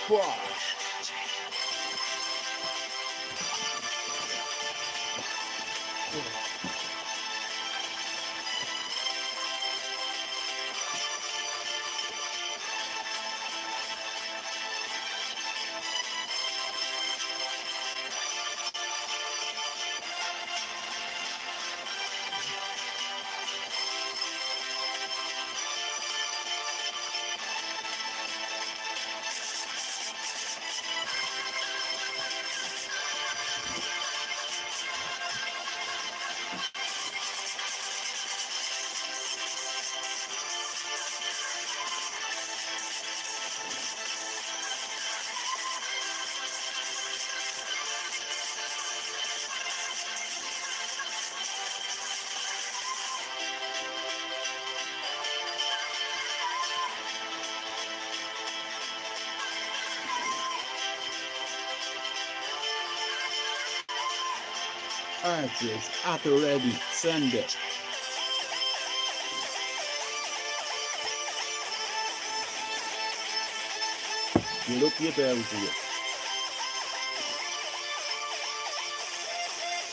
Wow. Archers at the ready, send it. Get up your bells here.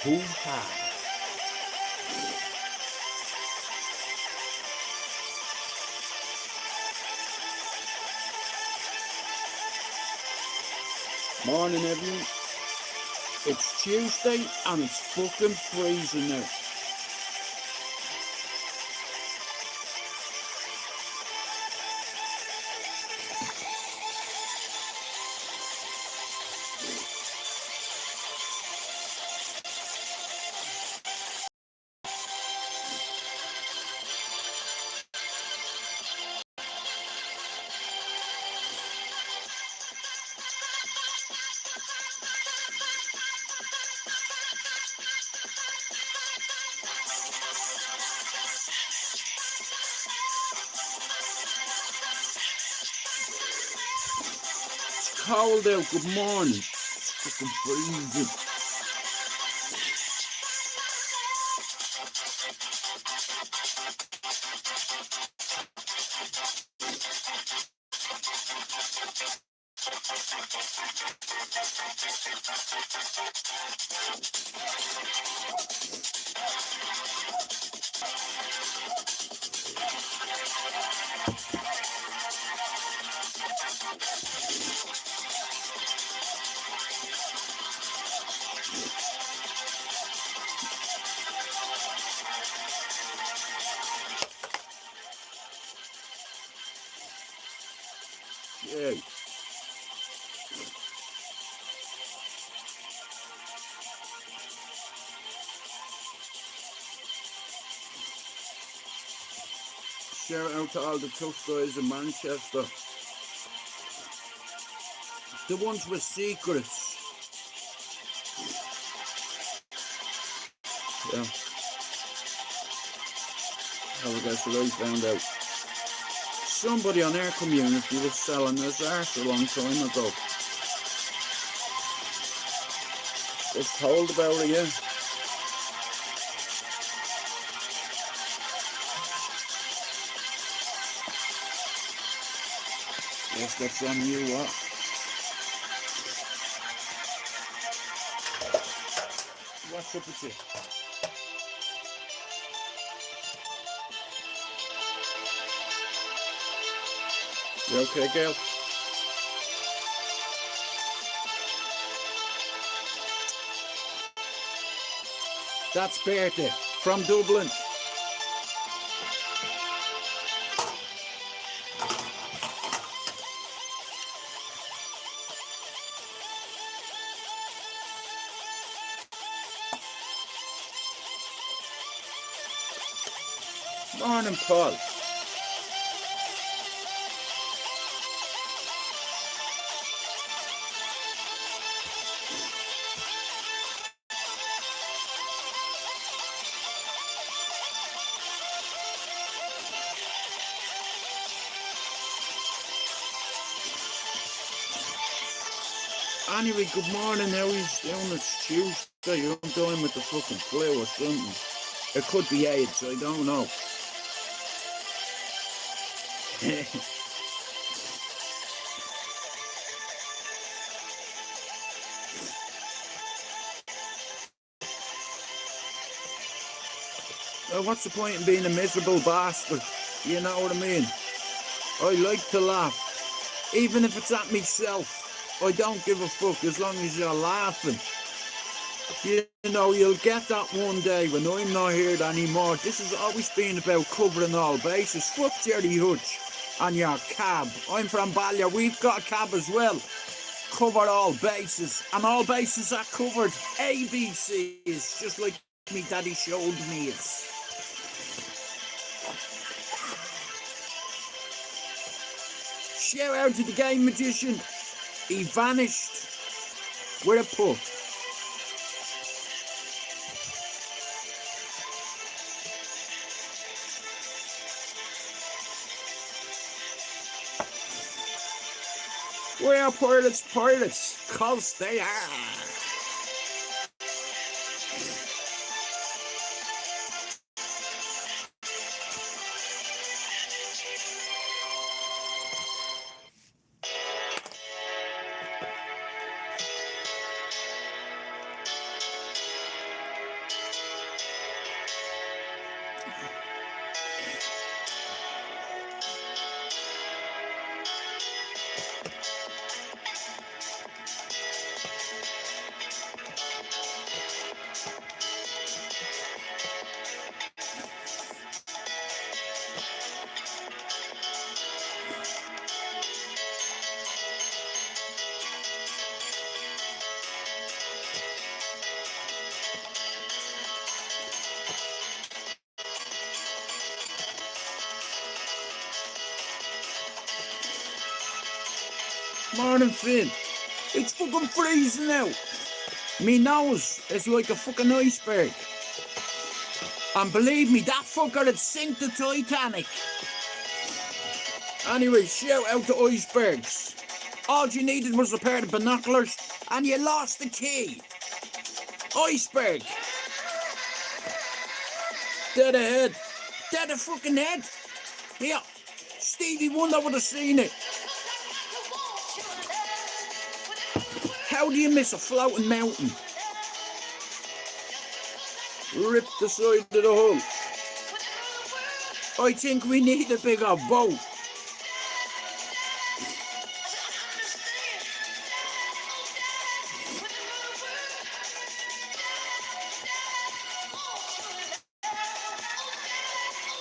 Hoo-ha. Morning everyone. It's Tuesday and it's fucking freezing now. It's cold out, good morning. It's fucking freezing. Yeah. Shout out to all the tough guys in Manchester. The ones with secrets. Yeah. I guess what I found out. Somebody on our community was selling his arse a long time ago. Was told about it, yeah. Guess that's on you, what? What's up with you? You okay, girl? That's Bertha from Dublin. Morning, Paul. Anyway, good morning. How he's doing? It's Tuesday. You're doing with the fucking flu or something. It could be AIDS. I don't know. what's the point in being a miserable bastard? You know what I mean? I like to laugh. Even if it's at myself, I don't give a fuck as long as you're laughing. You know, you'll get that one day when I'm not here anymore. This has always been about covering all bases. Fuck Jerry Hutch and your cab. I'm from Ballyer. We've got a cab as well. Cover all bases. And all bases are covered. ABCs, just like me daddy showed me it. Shout out to the game magician. He vanished with a puff. We are pirates, cause they are. Morning, Finn. It's fucking freezing out. Me nose is like a fucking iceberg. And believe me, that fucker had sink the Titanic. Anyway, shout out to icebergs. All you needed was a pair of binoculars and you lost the key. Iceberg. Dead ahead. Dead a fucking head. Yeah, Stevie Wonder would have seen it. How do you miss a floating mountain? Rip the side of the hull. I think we need a bigger boat.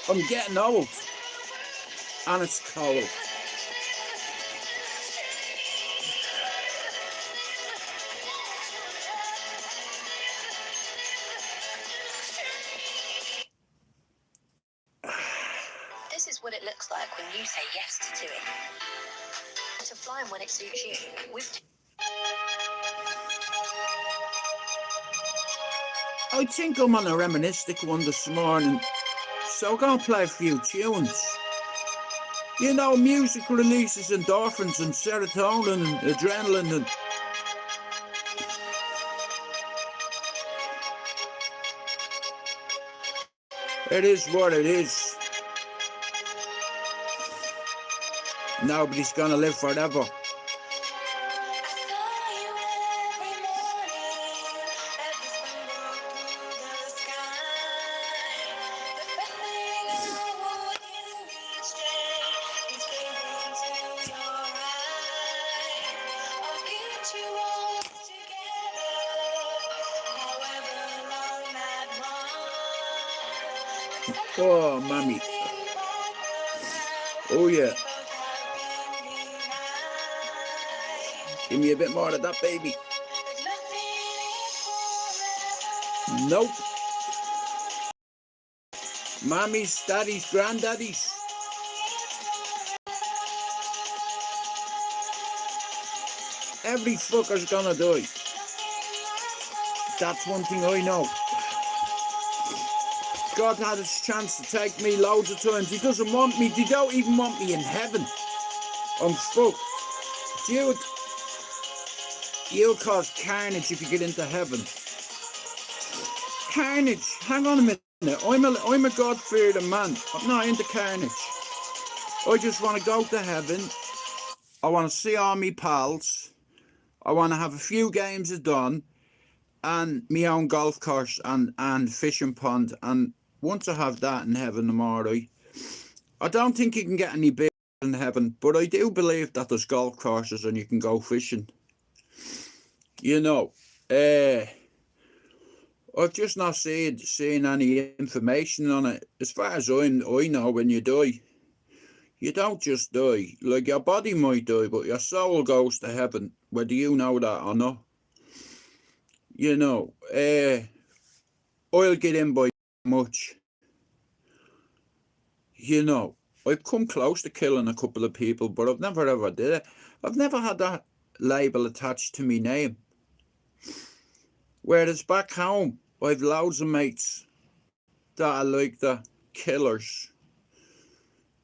I'm getting old. And it's cold. This is what it looks like when you say yes to it. To flying when it suits you. I think I'm on a reministic one this morning, so I'm going to play a few tunes. You know, music releases endorphins and serotonin and adrenaline and... It is what it is. Nobody's gonna live forever. Oh, mommy. Oh, yeah. Give me a bit more of that, baby. Nope. Mommies, daddies, granddaddies. Every fucker's gonna die. That's one thing I know. God had his chance to take me loads of times. He doesn't want me. They don't even want me in heaven. I'm fucked. Dude, you'll cause carnage if you get into heaven. Carnage? Hang on a minute. I'm a God-fearing man. I'm not into carnage. I just want to go to heaven. I want to see all me pals. I want to have a few games done. And my own golf course and fishing pond and once I have that in heaven, I'm alright. I don't think you can get any bigger in heaven, but I do believe that there's golf courses and you can go fishing. You know, I've just not seen any information on it. As far as I know, when you die, you don't just die. Like, your body might die, but your soul goes to heaven, whether you know that or not. You know, I'll get in by much. You know, I've come close to killing a couple of people, but I've never ever did it. I've never had that label attached to me name. Whereas back home, I've loads of mates that are like the killers,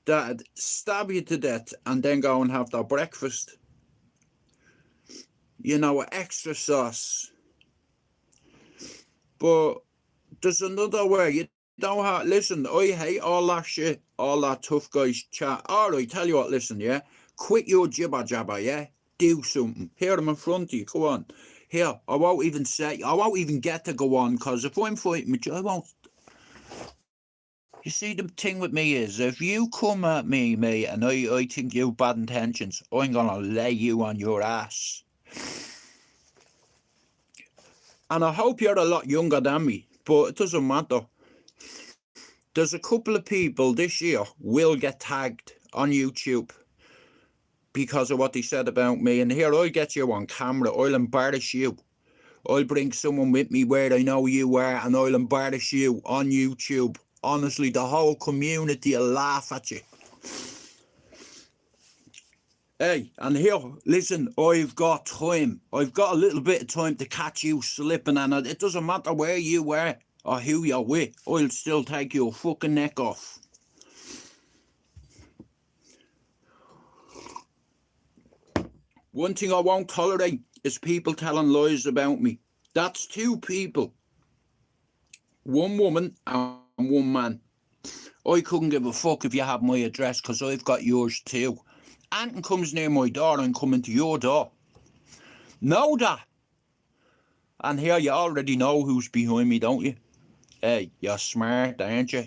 that'd stab you to death and then go and have their breakfast. You know, extra sauce. But there's another way. You don't have, listen, I hate all that shit, all that tough guys chat. Alright, tell you what, listen, yeah? Quit your jibber jabber, yeah? Do something. Here, I'm in front of you, go on. Here, I won't even get to go on, because if I'm fighting with you, I won't. You see, the thing with me is, if you come at me, mate, and I think you've bad intentions, I'm gonna lay you on your ass. And I hope you're a lot younger than me, but it doesn't matter. There's a couple of people this year will get tagged on YouTube because of what they said about me. And here, I'll get you on camera. I'll embarrass you. I'll bring someone with me where I know you are, and I'll embarrass you on YouTube. Honestly, the whole community will laugh at you. Hey, and here, listen, I've got time. I've got a little bit of time to catch you slipping, and it doesn't matter where you are or who you're with. I'll still take your fucking neck off. One thing I won't tolerate is people telling lies about me. That's two people. One woman and one man. I couldn't give a fuck if you have my address, because I've got yours too. Anything comes near my door, I'm coming to your door. Know that. And here, you already know who's behind me, don't you? Hey, you're smart, aren't you?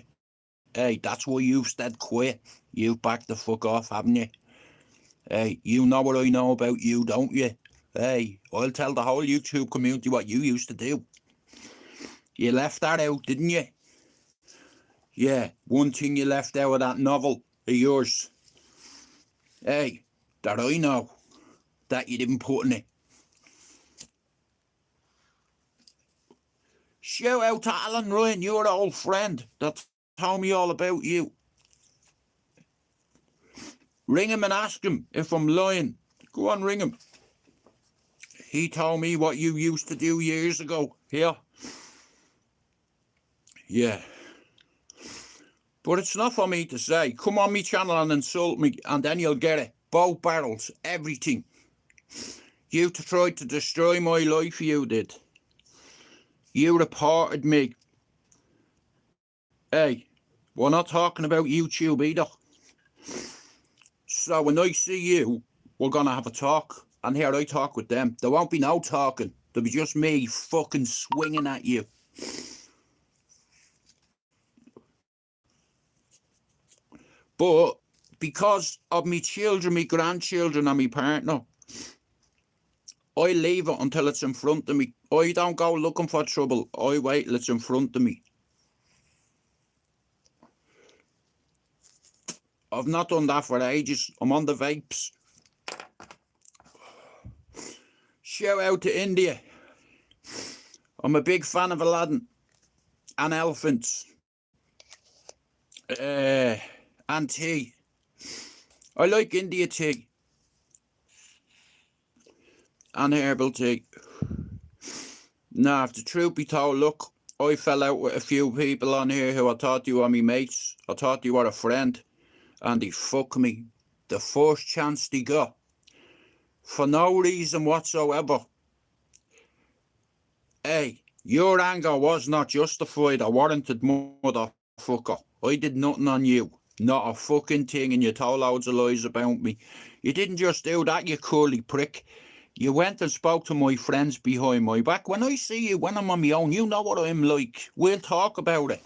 Hey, that's why you've stayed quiet. You've backed the fuck off, haven't you? Hey, you know what I know about you, don't you? Hey, I'll tell the whole YouTube community what you used to do. You left that out, didn't you? Yeah, one thing you left out of that novel of yours. Hey, that I know, that you didn't put in it. Shout out to Alan Ryan, your old friend that told me all about you. Ring him and ask him if I'm lying. Go on, ring him. He told me what you used to do years ago. Here. Yeah. But it's not for me to say. Come on me channel and insult me, and then you'll get it. Both barrels, everything. You tried to destroy my life, you did. You reported me. Hey, we're not talking about YouTube either. So when I see you, we're gonna have a talk. And here I talk with them. There won't be no talking. There'll be just me fucking swinging at you. But because of me children, me grandchildren and me partner, I leave it until it's in front of me. I don't go looking for trouble. I wait till it's in front of me. I've not done that for ages. I'm on the vapes. Shout out to India. I'm a big fan of Aladdin and elephants. And tea. I like India tea. And herbal tea. Now, if the truth be told, look, I fell out with a few people on here who I thought you were me mates. I thought you were a friend. And they fuck me. The first chance they got. For no reason whatsoever. Hey, your anger was not justified or warranted, motherfucker. I did nothing on you. Not a fucking thing, and you told loads of lies about me. You didn't just do that, you curly prick. You went and spoke to my friends behind my back. When I see you, when I'm on my own, you know what I'm like. We'll talk about it.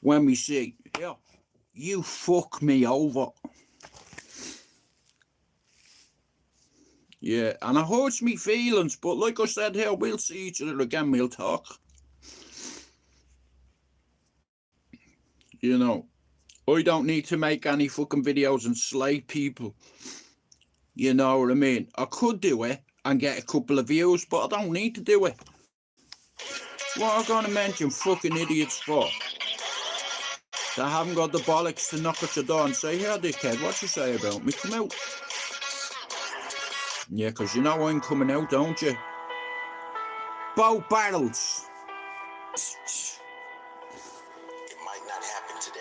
when we see, yeah, you fuck me over. Yeah, and it hurts me feelings, but like I said here, we'll see each other again, we'll talk. You know, I don't need to make any fucking videos and slay people. You know what I mean? I could do it and get a couple of views, but I don't need to do it. What am I going to mention fucking idiots for? That haven't got the bollocks to knock at your door and say, here, dickhead, what you say about me? Come out. Yeah, because you know I'm coming out, don't you? Both barrels. It might not happen today.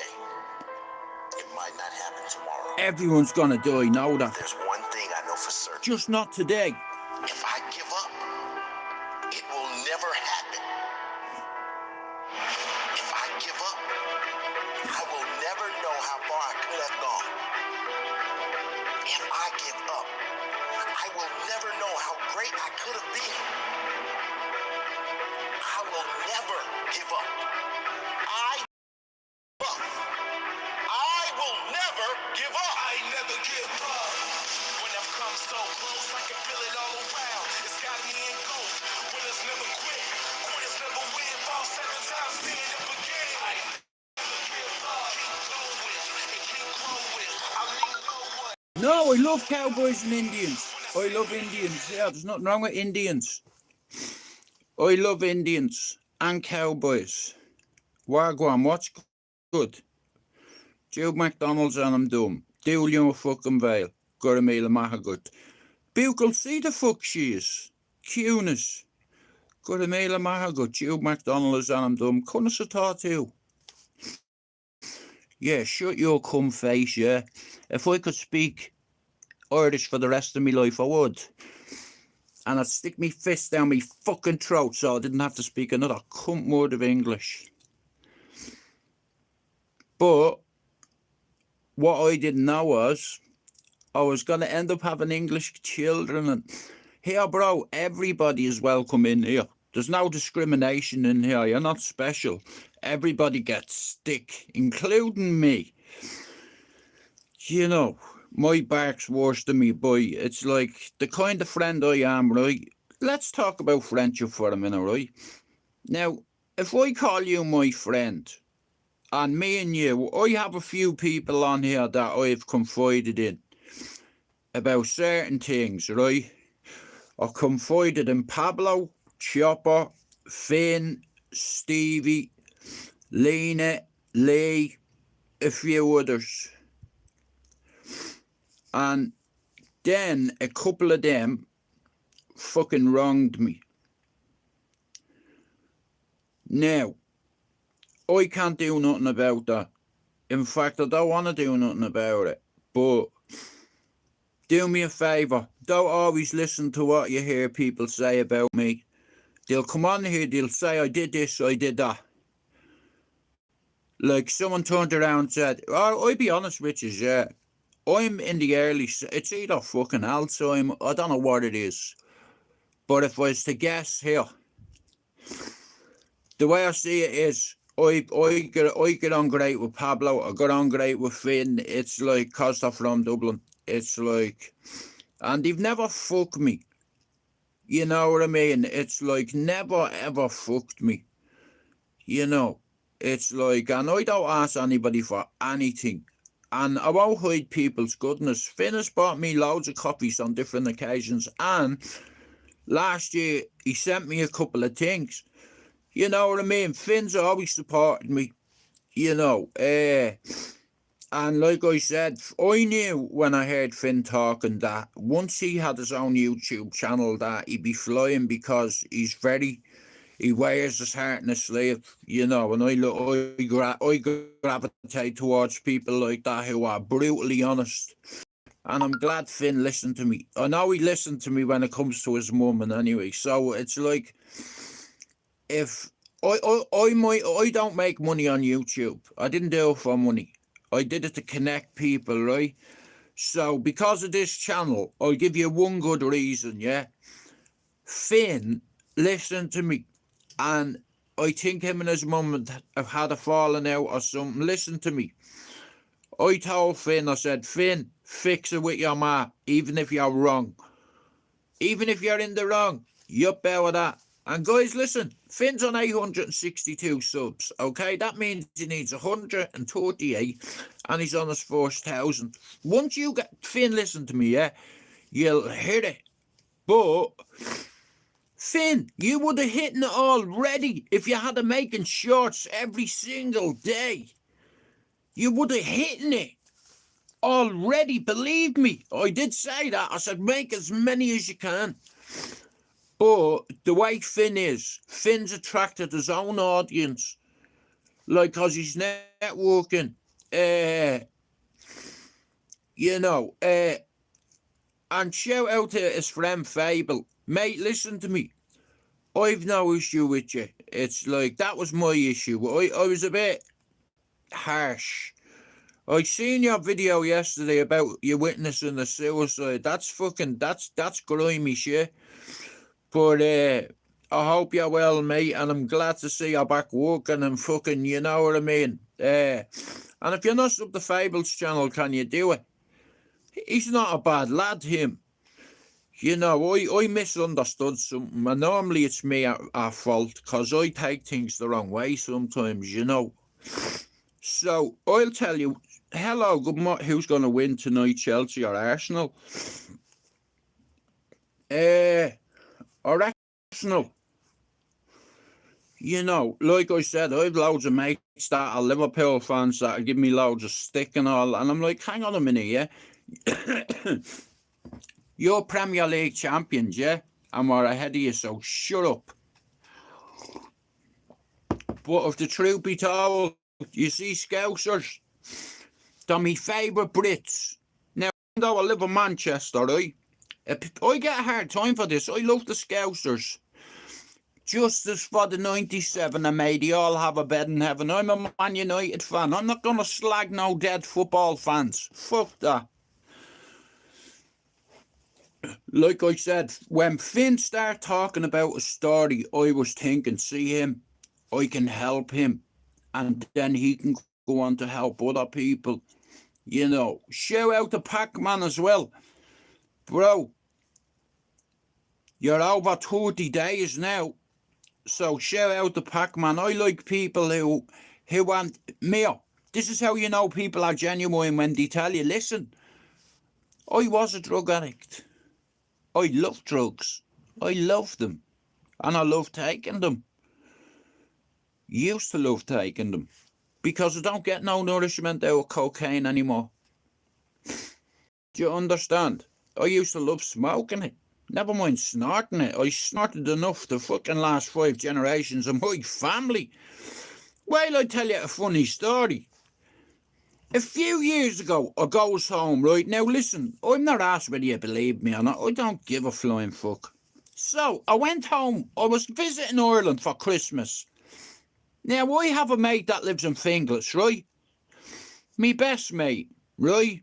It might not happen tomorrow. Everyone's gonna die, know that. There's one thing I know for certain. Just not today. If I give up, it will never happen. If I give up, I will never know how far I could have gone. If I give up, I will never know how great I could have been. I will never give up. I will never give up. I never give up. When I've come so close, I can feel it all around. It's got me in ghost. Winners never quit. Quitters never win. Fall 7 times, stand up again. I never give up. Keep going and keep growing. I mean, no one. No, I love cowboys and Indians. I love Indians. Yeah, there's nothing wrong with Indians. I love Indians and cowboys. Wagwan, what's good? Joe McDonald's and I'm dumb. Deal you a fucking veil. Got a meal of mahagut. Bugle, see the fuck she is. Cunis. Got a meal of mahagut. Joe McDonald's and I'm dumb. Couldn't have thought too. Yeah, shut your cum face, yeah. If I could speak Irish for the rest of my life, I would. And I'd stick me fist down me fucking throat so I didn't have to speak another cunt word of English. But what I didn't know was I was going to end up having English children. And here, bro, everybody is welcome in here. There's no discrimination in here. You're not special. Everybody gets stick, including me. You know, my bark's worse than me boy. It's like the kind of friend I am, right? Let's talk about friendship for a minute, right? Now, if I call you my friend, and me and you, I have a few people on here that I've confided in about certain things, right? I confided in Pablo, Chopper, Finn, Stevie, Lena, Lee, a few others. And then a couple of them fucking wronged me. Now, I can't do nothing about that. In fact, I don't want to do nothing about it. But do me a favour. Don't always listen to what you hear people say about me. They'll come on here, they'll say, I did this, I did that. Like someone turned around and said, oh, I'll be honest with you, yeah. I'm in the early, it's either fucking Alzheimer's, I don't know what it is. But if I was to guess here, the way I see it is, I get on great with Pablo, I got on great with Finn. It's like, cause they're from Dublin. It's like, and they've never fucked me. You know what I mean? It's like, never ever fucked me. You know, it's like, and I don't ask anybody for anything. And I won't hide people's goodness. Finn has bought me loads of coffees on different occasions. And last year, he sent me a couple of things. You know what I mean? Finn's always supported me. You know. And like I said, I knew when I heard Finn talking that once he had his own YouTube channel that he'd be flying because he wears his heart in his sleeve, you know, and I gravitate towards people like that who are brutally honest. And I'm glad Finn listened to me. I know he listened to me when it comes to his mum and anyway. So it's like, if I don't make money on YouTube. I didn't do it for money. I did it to connect people, right? So because of this channel, I'll give you one good reason, yeah? Finn listened to me. And I think him and his mum have had a falling out or something. Listen to me. I told Finn, I said, Finn, fix it with your ma, even if you're wrong. Even if you're in the wrong, you bear that. And guys, listen, Finn's on 862 subs, okay? That means he needs 138, and he's on his first 1,000. Once you get, Finn, listen to me, yeah? You'll hit it. But, Finn, you would have hit it already if you had to making shorts every single day. You would have hit it already, believe me. I did say that. I said, make as many as you can. But the way Finn is, Finn's attracted his own audience. Like, because he's networking. And shout out to his friend Fable. Mate, listen to me. I've no issue with you. It's like, that was my issue. I was a bit harsh. I seen your video yesterday about you witnessing a suicide. That's grimy shit. But I hope you're well, mate, and I'm glad to see you back working and fucking, you know what I mean. And if you're not sub to Fable's channel, can you do it? He's not a bad lad, him. You know, I misunderstood something, and normally it's me at fault, because I take things the wrong way sometimes, you know. So, I'll tell you, hello, good morning, who's going to win tonight, Chelsea or Arsenal? Or Arsenal. You know, like I said, I've loads of mates that are Liverpool fans that give me loads of stick and all, and I'm like, hang on a minute, yeah? You're Premier League champions, yeah? And we're ahead of you, so shut up. But if the truth be told, you see, Scousers, they're my favourite Brits. Now, even though I live in Manchester, right? I get a hard time for this. I love the Scousers. Just as for the 97, and may they all have a bed in heaven. I'm a Man United fan. I'm not going to slag no dead football fans. Fuck that. Like I said, when Finn started talking about a story, I was thinking, see him, I can help him. And then he can go on to help other people. You know, shout out to Pac-Man as well. Bro, you're over 30 days now. So shout out to Pac-Man. I like people who want me. This is how you know people are genuine, when they tell you, listen, I was a drug addict. I love drugs. I love them. And I love taking them. Used to love taking them. Because I don't get no nourishment out of cocaine anymore. Do you understand? I used to love smoking it. Never mind snorting it. I snorted enough to fucking last 5 generations of my family. Well, I tell you a funny story. A few years ago, I goes home, right? Now listen, I'm not asked whether you believe me or not. I don't give a flying fuck. So, I went home. I was visiting Ireland for Christmas. Now, I have a mate that lives in Finglas, right? Me best mate, right?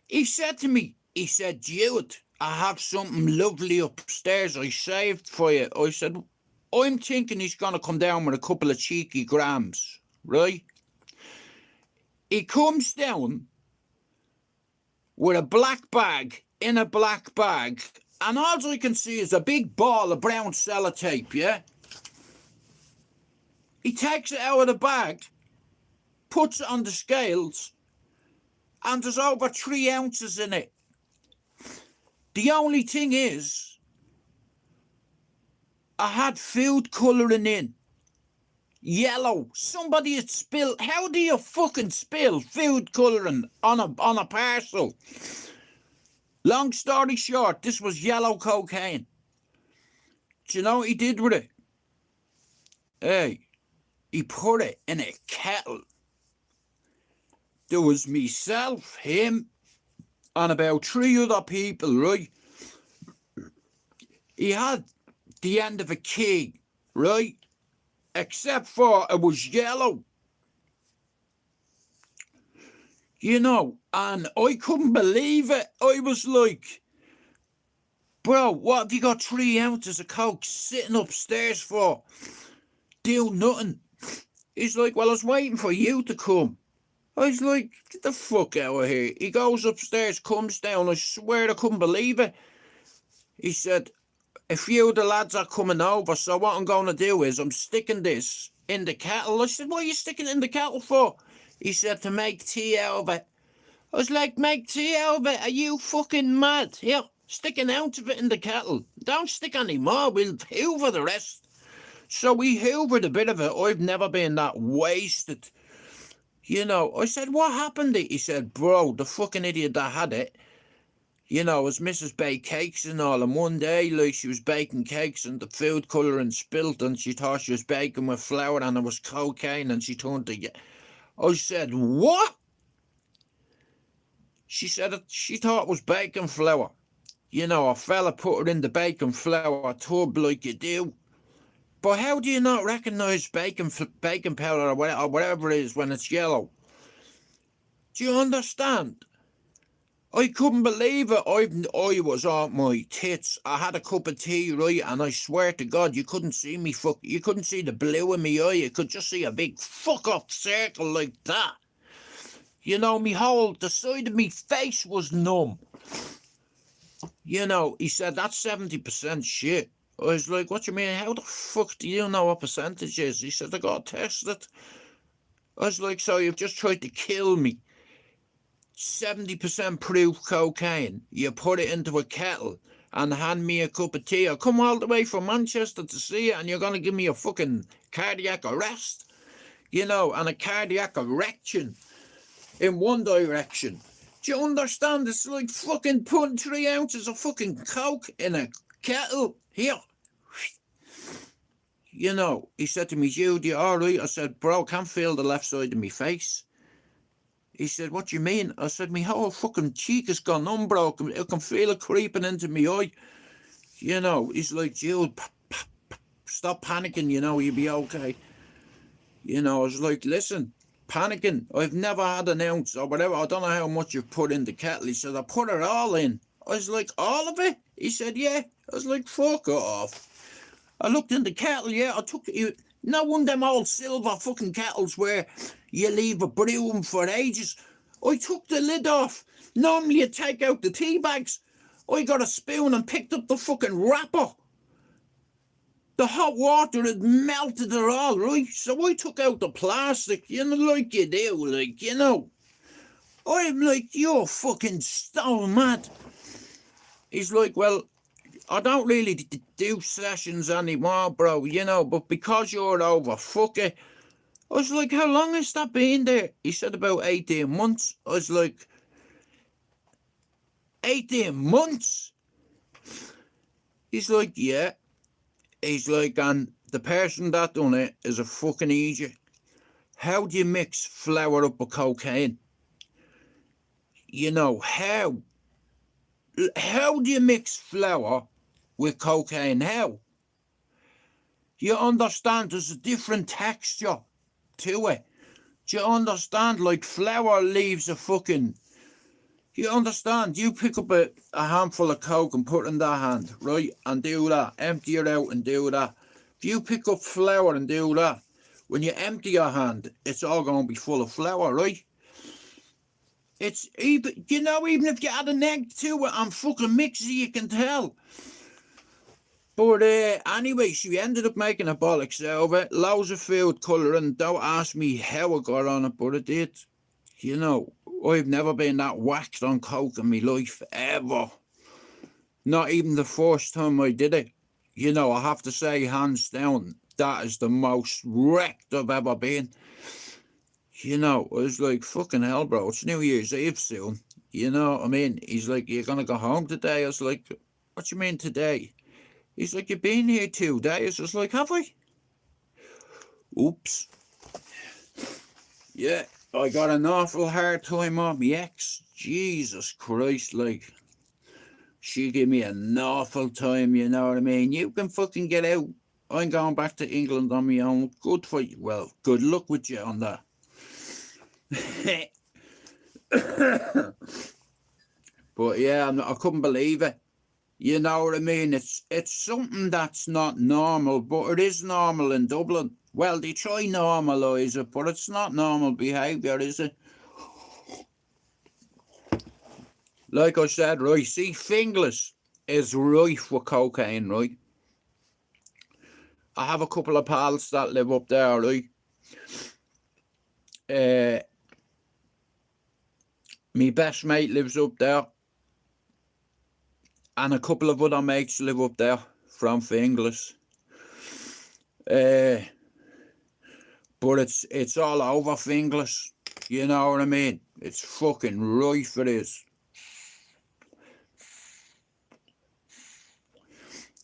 He said to me, he said, Jude, I have something lovely upstairs I saved for you. I said, I'm thinking he's going to come down with a couple of cheeky grams, right? He comes down with a black bag, in a black bag, and all I can see is a big ball of brown sellotape, yeah? He takes it out of the bag, puts it on the scales, and there's over 3 ounces in it. The only thing is, I had food colouring in. Yellow. Somebody had spilled. How do you fucking spill food colouring on a parcel? Long story short, this was yellow cocaine. Do you know what he did with it? Hey, he put it in a kettle. There was myself, him, and about 3 other people, right? He had the end of a key, right? Except for it was yellow. You know, and I couldn't believe it. I was like, Bro, what have you got 3 ounces of coke sitting upstairs for? Do nothing. He's like, well, I was waiting for you to come. I was like, get the fuck out of here. He goes upstairs, comes down. I swear I couldn't believe it. He said, a few of the lads are coming over, so what I'm going to do is I'm sticking this in the kettle. I said, what are you sticking it in the kettle for? He said, to make tea out of it. I was like, make tea out of it? Are you fucking mad? Here, stick an ounce of it in the kettle. Don't stick any more. We'll hoover the rest. So we hoovered a bit of it. I've never been that wasted. You know, I said, what happened? He said, bro, the fucking idiot that had it, you know, his missus baked cakes and all, and one day, like, she was baking cakes and the food colouring spilt and she thought she was baking with flour and it was cocaine and she turned to... I said, what? She said she thought it was baking flour. You know, a fella put her in the baking flour tub like you do. But how do you not recognise baking powder or whatever it is when it's yellow? Do you understand? I couldn't believe it. I was on my tits. I had a cup of tea, right, and I swear to God, you couldn't see me you couldn't see the blue in my eye. You could just see a big fuck-off circle like that. You know, the side of me face was numb. You know, he said, that's 70% shit. I was like, what you mean? How the fuck do you know what percentage is? He said, I got tested. I was like, so you've just tried to kill me. 70% proof cocaine. You put it into a kettle and hand me a cup of tea. I come all the way from Manchester to see it and you're going to give me a fucking cardiac arrest? You know, and a cardiac erection in one direction. Do you understand? It's like fucking putting 3 ounces of fucking coke in a kettle. Here. You know, he said to me, Jude, you alright? I said, bro, I can't feel the left side of my face. He said, what do you mean? I said, my whole fucking cheek has gone numb, bro. I can feel it creeping into my eye. You know, he's like, Jude, stop panicking, you know, you'll be okay. You know, I was like, listen, panicking. I've never had an ounce or whatever. I don't know how much you've put in the kettle. He said, I put it all in. I was like, all of it? He said, yeah. I was like, fuck off. I looked in the kettle, yeah. I took it. No one of them old silver fucking kettles where you leave a broom for ages. I took the lid off. Normally you take out the tea bags. I got a spoon and picked up the fucking wrapper. The hot water had melted it all, right? So I took out the plastic, you know, like you do, like, you know. I'm like, you're fucking stone mad. He's like, well, I don't really do sessions anymore, bro, you know, but because you're over, fuck it. I was like, how long has that been there? He said about 18 months. I was like, 18 months? He's like, yeah. He's like, and the person that done it is a fucking idiot. How do you mix flour up with cocaine? You know, how? How do you mix flour with cocaine? How? You understand there's a different texture to it. Do you understand? Like flour leaves a fucking... You understand? You pick up a handful of coke and put it in that hand, right? And do that. Empty it out and do that. If you pick up flour and do that, when you empty your hand, it's all going to be full of flour, right? It's even, you know, even if you add an egg to it and fucking mix it, you can tell. But anyway, she ended up making a bollocks out of it. Loads of food colouring. Don't ask me how I got on it, but it did. You know, I've never been that whacked on coke in my life, ever. Not even the first time I did it. You know, I have to say, hands down, that is the most wrecked I've ever been. You know, I was like, fucking hell, bro, it's New Year's Eve soon. You know what I mean? He's like, you're going to go home today? I was like, what you mean today? He's like, you've been here 2 days. I was like, have I? Oops. Yeah, I got an awful hard time on my ex. Jesus Christ, like, she gave me an awful time, you know what I mean? You can fucking get out. I'm going back to England on my own. Good for you. Well, good luck with you on that. But yeah, I couldn't believe it. You know what I mean? It's something that's not normal, but it is normal in Dublin. Well, they try normalise it, but it's not normal behaviour, is it? Like I said, right, see, Finglas is rife with cocaine, right? I have a couple of pals that live up there, right? My best mate lives up there, and a couple of other mates live up there from Finglas. But it's all over Finglas, you know what I mean? It's fucking rife, it is.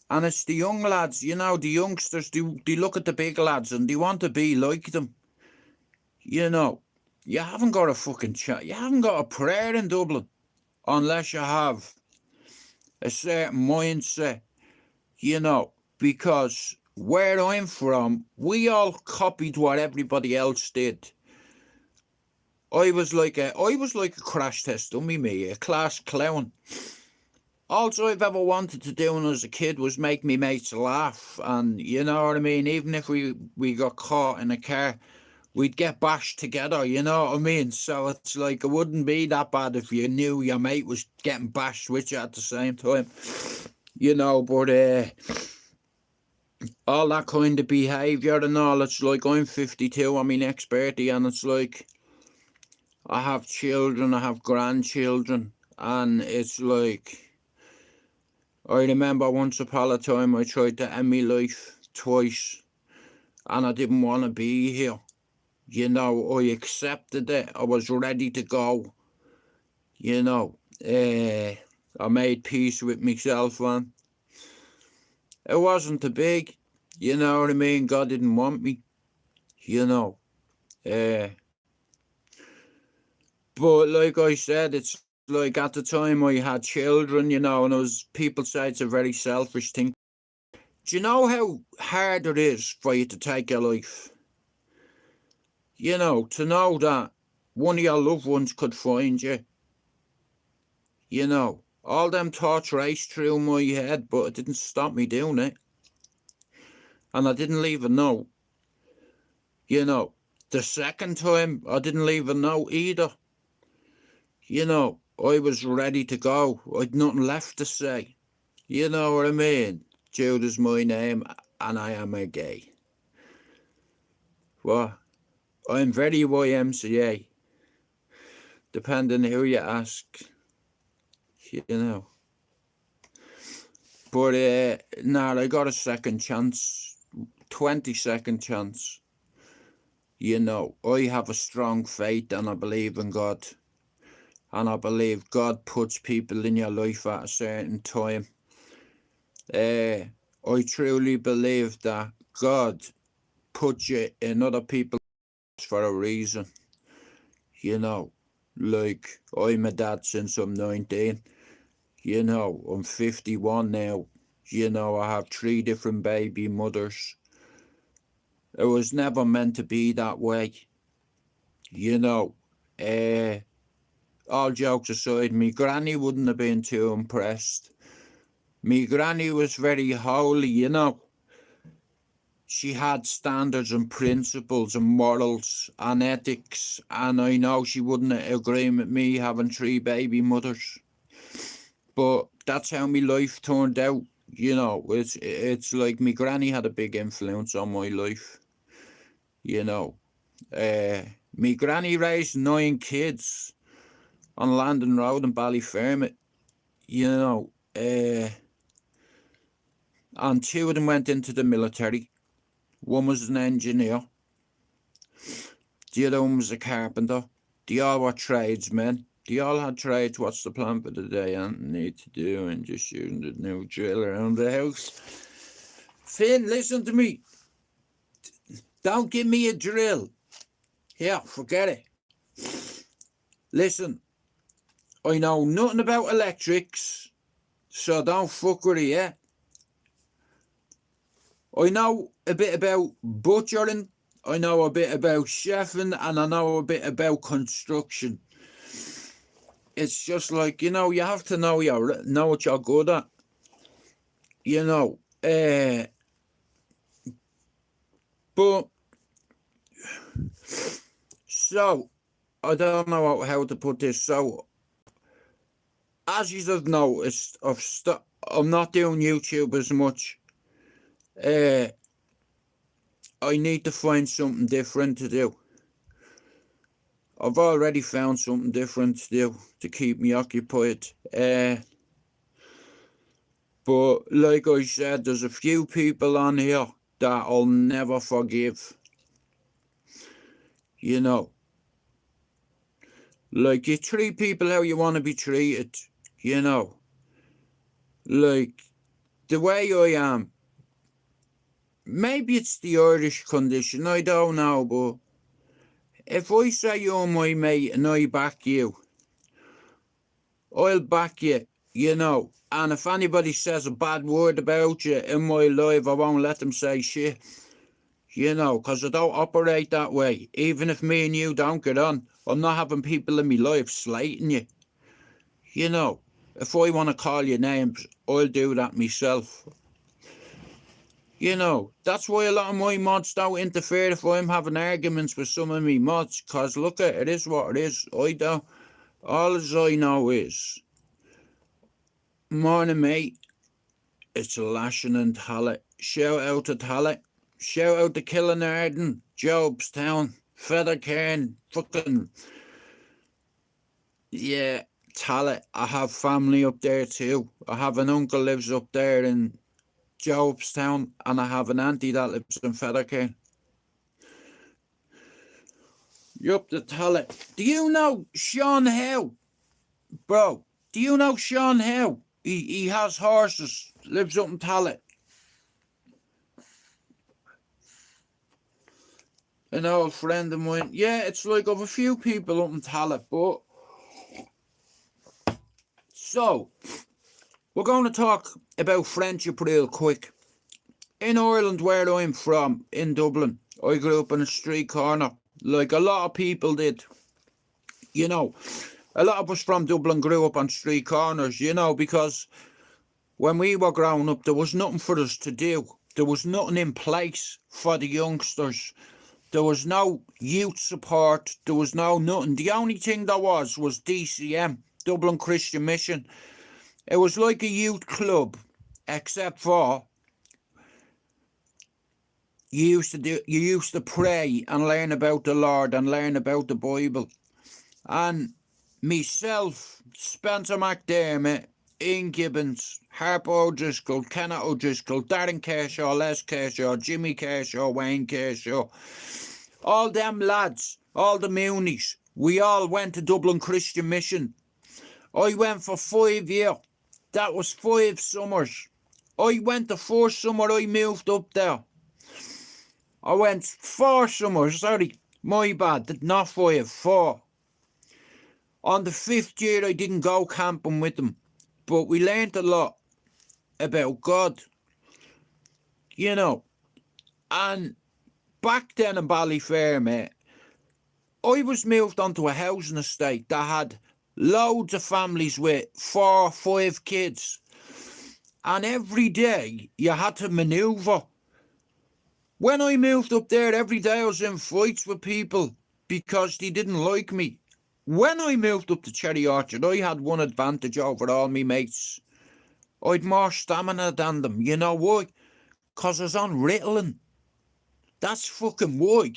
And it's the young lads, you know, the youngsters, they look at the big lads and they want to be like them. You know, you haven't got a fucking you haven't got a prayer in Dublin unless you have a certain mindset, you know, because where I'm from, we all copied what everybody else did. I was like a crash test dummy, me, a class clown. All I've ever wanted to do as a kid was make me mates laugh, and you know what I mean. Even if we got caught in a car, we'd get bashed together. You know what I mean. So it's like it wouldn't be that bad if you knew your mate was getting bashed with you at the same time. You know, but all that kind of behaviour and all. It's like I'm 52 on my next birthday, and it's like I have children, I have grandchildren, and it's like. I remember once upon a time I tried to end my life twice, and I didn't want to be here. You know, I accepted it. I was ready to go. You know, I made peace with myself, and it wasn't too big. You know what I mean? God didn't want me. You know, but like I said, it's like at the time I had children, you know, and people say it's a very selfish thing. Do you know how hard it is for you to take your life? You know, to know that one of your loved ones could find you. You know, all them thoughts raced through my head, but it didn't stop me doing it. And I didn't leave a note. You know, the second time, I didn't leave a note either. You know, I was ready to go. I'd nothing left to say. You know what I mean? Jude is my name, and I am a gay. What? I'm very YMCA. Depending who you ask. You know. But, I got a second chance. 22nd chance. You know, I have a strong faith and I believe in God. And I believe God puts people in your life at a certain time. I truly believe that God puts you in other people's lives for a reason. You know, like I'm a dad since I'm 19. You know, I'm 51 now. You know, I have 3 different baby mothers. It was never meant to be that way. You know, all jokes aside, me granny wouldn't have been too impressed. Me granny was very holy, you know. She had standards and principles and morals and ethics, and I know she wouldn't agree with me having 3 baby mothers. But that's how my life turned out, you know. It's like me granny had a big influence on my life, you know. Me granny raised 9 kids on Landon Road in Ballyfermot, you know. And 2 of them went into the military. One was an engineer. The other one was a carpenter. They all were tradesmen. They all had trades. What's the plan for the day? I need to do and just using the new drill around the house. Finn, listen to me. Don't give me a drill. Here, forget it. Listen, I know nothing about electrics, so don't fuck with it, yeah? I know a bit about butchering, I know a bit about chefing, and I know a bit about construction. It's just like, you know, you have to know what you're good at. you know. But, so, I don't know how to put this. So, as you have noticed, I'm not doing YouTube as much. I need to find something different to do. I've already found something different to do to keep me occupied. But like I said, there's a few people on here that I'll never forgive. You know. Like, you treat people how you want to be treated. You know. Like, the way I am. Maybe it's the Irish condition, I don't know, but if I say you're my mate and I back you, I'll back you, you know. And if anybody says a bad word about you in my life, I won't let them say shit. You know, because I don't operate that way. Even if me and you don't get on, I'm not having people in my life slating you. You know, if I want to call you names, I'll do that myself. You know, that's why a lot of my mods don't interfere if I'm having arguments with some of my mods. Because look, it is what it is. I don't. All as I know is, morning mate, it's a lashing and Tally. Shout out to Tally. Shout out to Killinarden, Jobstown, Feathercairn, fucking, yeah, Tally. I have family up there too. I have an uncle lives up there in Jobstown, and I have an auntie that lives in Feathercairn. Yup, the Tally. Do you know Sean Howe? Bro, do you know Sean Howe? He has horses, lives up in Tally. An old friend of mine. Yeah, it's like of a few people up in Tally, but... So, we're going to talk about friendship real quick. In Ireland, where I'm from, in Dublin, I grew up in a street corner, like a lot of people did. You know, a lot of us from Dublin grew up on street corners, you know, because when we were growing up, there was nothing for us to do. There was nothing in place for the youngsters. There was no youth support. There was no nothing. The only thing there was DCM, Dublin Christian Mission. It was like a youth club, except for you used to pray and learn about the Lord and learn about the Bible. And myself, Spencer McDermott, Ian Gibbons, Harper O'Driscoll, Kenneth O'Driscoll, Darren Kershaw, Les Kershaw, Jimmy Kershaw, Wayne Kershaw, all them lads, all the Moonies, we all went to Dublin Christian Mission. I went for 5 years. That was 5 summers. I went the first summer I moved up there. I went 4 summers, sorry, my bad, not 5, 4. On the 5th year I didn't go camping with them, but we learned a lot about God, you know. And back then in Ballyfair, mate, I was moved onto a housing estate that had loads of families with 4 or 5 kids. And every day you had to manoeuvre. When I moved up there, every day I was in fights with people because they didn't like me. When I moved up to Cherry Orchard, I had one advantage over all me mates. I'd more stamina than them. You know why? Because I was on Ritalin. That's fucking why.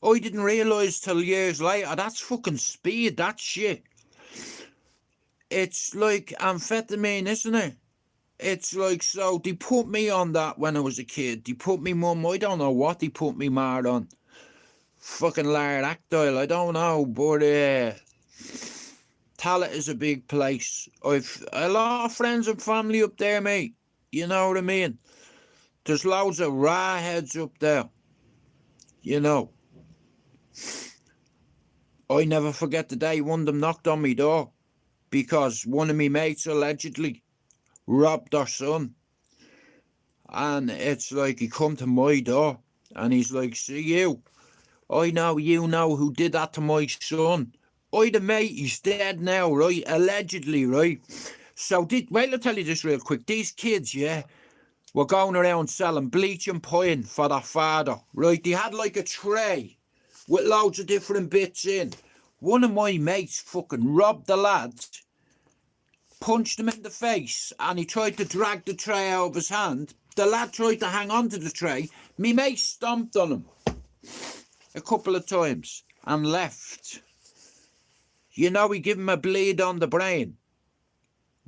I didn't realise till years later, that's fucking speed, that shit. It's like amphetamine, isn't it? It's like, so they put me on that when I was a kid. They put me mum, I don't know what they put me mad on. Fucking Laractile, I don't know, but Tallaght is a big place. I've a lot of friends and family up there, mate. You know what I mean? There's loads of raw heads up there. You know. I never forget the day one of them knocked on my door because one of my mates allegedly robbed their son. And it's like he come to my door and he's like, see you, I know you know who did that to my son. I the mate, he's dead now, right? Allegedly, right? So, wait, I'll tell you this real quick. These kids, yeah, were going around selling bleach and pine for their father, right? They had like a tray with loads of different bits in. One of my mates fucking robbed the lad, punched him in the face, and he tried to drag the tray out of his hand. The lad tried to hang on to the tray. Me mate stomped on him a couple of times and left. You know, he gave him a bleed on the brain.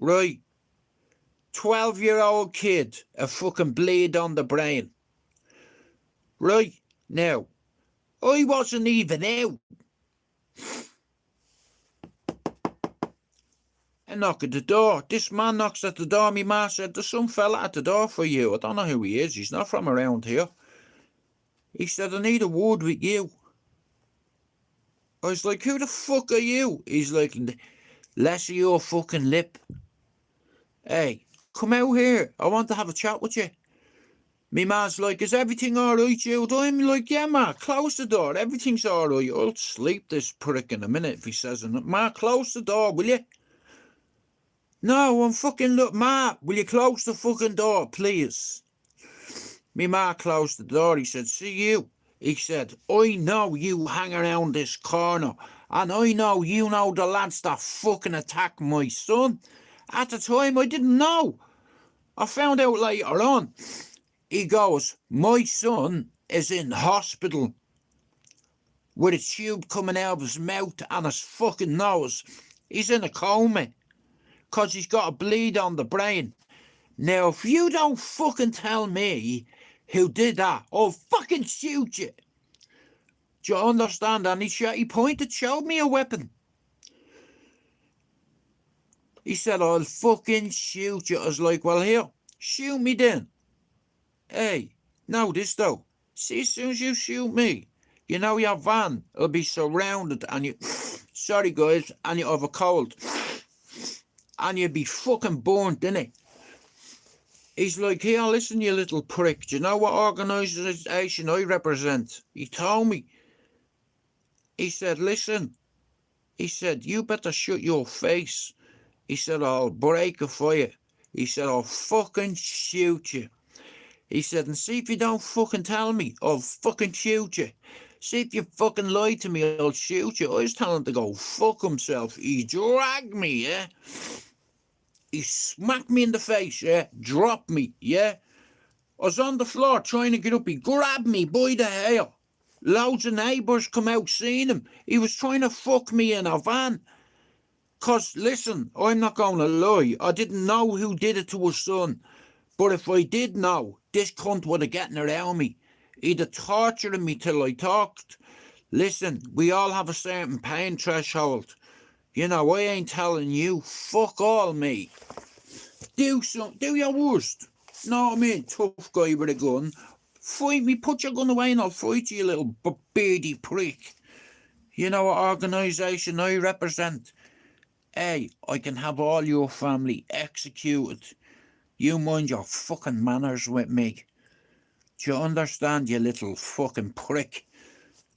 Right. 12-year-old kid, a fucking bleed on the brain. Right. Now, I wasn't even out. I knock at the door. This man knocks at the door. My ma said, there's some fella at the door for you. I don't know who he is. He's not from around here. He said, I need a word with you. I was like, who the fuck are you? He's like, less of your fucking lip. Hey, come out here. I want to have a chat with you. Me ma's like, is everything alright, Jude? I'm like, yeah, ma, close the door. Everything's alright. I'll sleep this prick in a minute if he says it. Ma, close the door, will you? No, I'm fucking, look, ma, will you close the fucking door, please? Me ma closed the door. He said, see you. He said, I know you hang around this corner, and I know you know the lads that fucking attacked my son. At the time, I didn't know. I found out later on. He goes, my son is in hospital with a tube coming out of his mouth and his fucking nose. He's in a coma because he's got a bleed on the brain. Now, if you don't fucking tell me who did that, I'll fucking shoot you. Do you understand? And he pointed, showed me a weapon. He said, I'll fucking shoot you. I was like, well, here, shoot me then. Hey, know this though. See, as soon as you shoot me, you know your van will be surrounded and you, sorry guys, and you have a cold. And you'll be fucking burnt, innit? He's like, here, listen, you little prick. Do you know what organisation I represent? He told me. He said, listen. He said, you better shut your face. He said, I'll break it for you. He said, I'll fucking shoot you. He said, and see if you don't fucking tell me, I'll fucking shoot you. See if you fucking lie to me, I'll shoot you. I was telling him to go fuck himself. He dragged me, yeah? He smacked me in the face, yeah? Dropped me, yeah? I was on the floor trying to get up. He grabbed me by the hair. Loads of neighbours come out seeing him. He was trying to fuck me in a van. Because, listen, I'm not going to lie. I didn't know who did it to his son. But if I did know, this cunt would have gotten around me. He'd have tortured me till I talked. Listen, we all have a certain pain threshold. You know, I ain't telling you. Fuck all, mate. Do your worst. Know what I mean? Tough guy with a gun. Fight me, put your gun away and I'll fight you, little beardy prick. You know what organisation I represent? Hey, I can have all your family executed. You mind your fucking manners with me. Do you understand, you little fucking prick?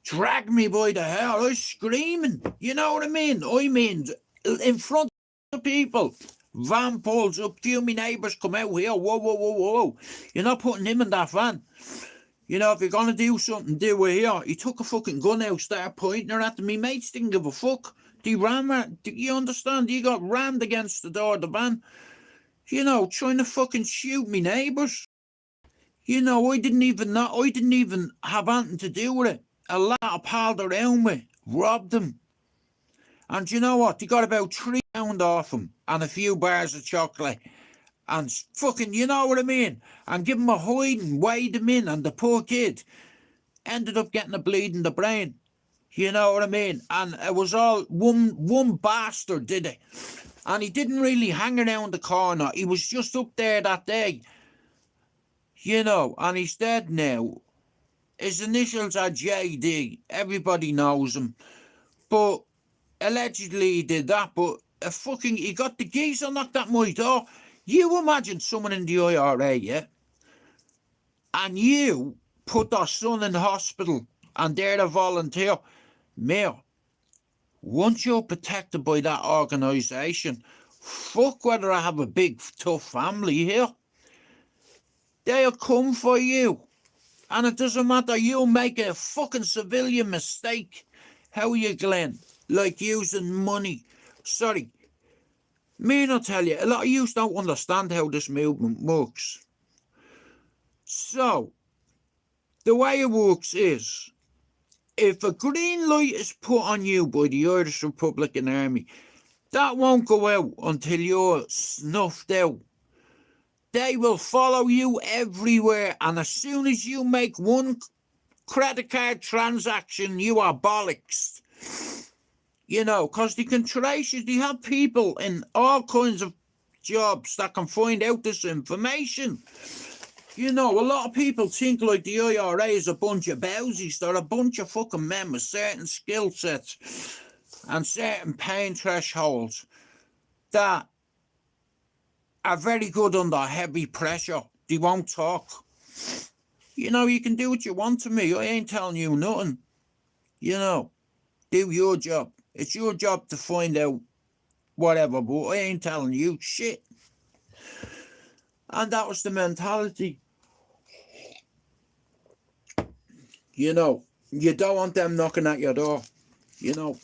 Drag me by the hair. I was screaming. You know what I mean? I mean, in front of people. Van pulls up. Few of my neighbours come out here. Whoa, whoa, whoa, whoa. You're not putting him in that van. You know, if you're going to do something, do it here. He took a fucking gun out, started pointing her at me. Mates didn't give a fuck. They ran her. Do you understand? He got rammed against the door of the van. You know, trying to fucking shoot me neighbours. You know, I didn't even have anything to do with it. A lot of palled around me, robbed them. And you know what? They got about £3 off him and a few bars of chocolate. And fucking, you know what I mean? And give him a hiding, weighed him in, and the poor kid ended up getting a bleed in the brain. You know what I mean? And it was all one bastard did it. And he didn't really hang around the corner. He was just up there that day. You know, and he's dead now. His initials are JD. Everybody knows him. But allegedly he did that. But he got the geezer knocked at my door. You imagine someone in the IRA, yeah? And you put their son in the hospital and they're a volunteer. Mayor, once you're protected by that organisation, Fuck whether I have a big, tough family here. They'll come for you. And it doesn't matter, you make a fucking civilian mistake. How are you, Glenn? Like using money. Sorry. Me not tell you, a lot of you don't understand how this movement works. So, the way it works is, if a green light is put on you by the Irish Republican Army, that won't go out until you're snuffed out. They will follow you everywhere, and as soon as you make one credit card transaction, you are bollocks. You know, because they can trace you. They have people in all kinds of jobs that can find out this information. You know, a lot of people think like the IRA is a bunch of bowsies. They're a bunch of fucking men with certain skill sets and certain pain thresholds that are very good under heavy pressure. They won't talk. You know, you can do what you want to me. I ain't telling you nothing. You know, do your job. It's your job to find out whatever, but I ain't telling you shit. And that was the mentality. You know, you don't want them knocking at your door. You know,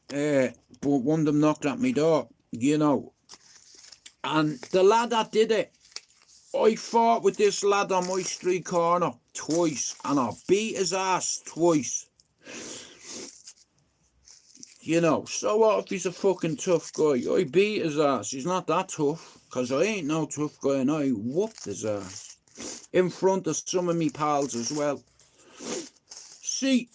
but one of them knocked at my door, you know. And the lad that did it, I fought with this lad on my street corner twice, and I beat his ass twice. You know, so what if he's a fucking tough guy? I beat his ass. He's not that tough, because I ain't no tough guy, and I whooped his ass. In front of some of me pals as well. See,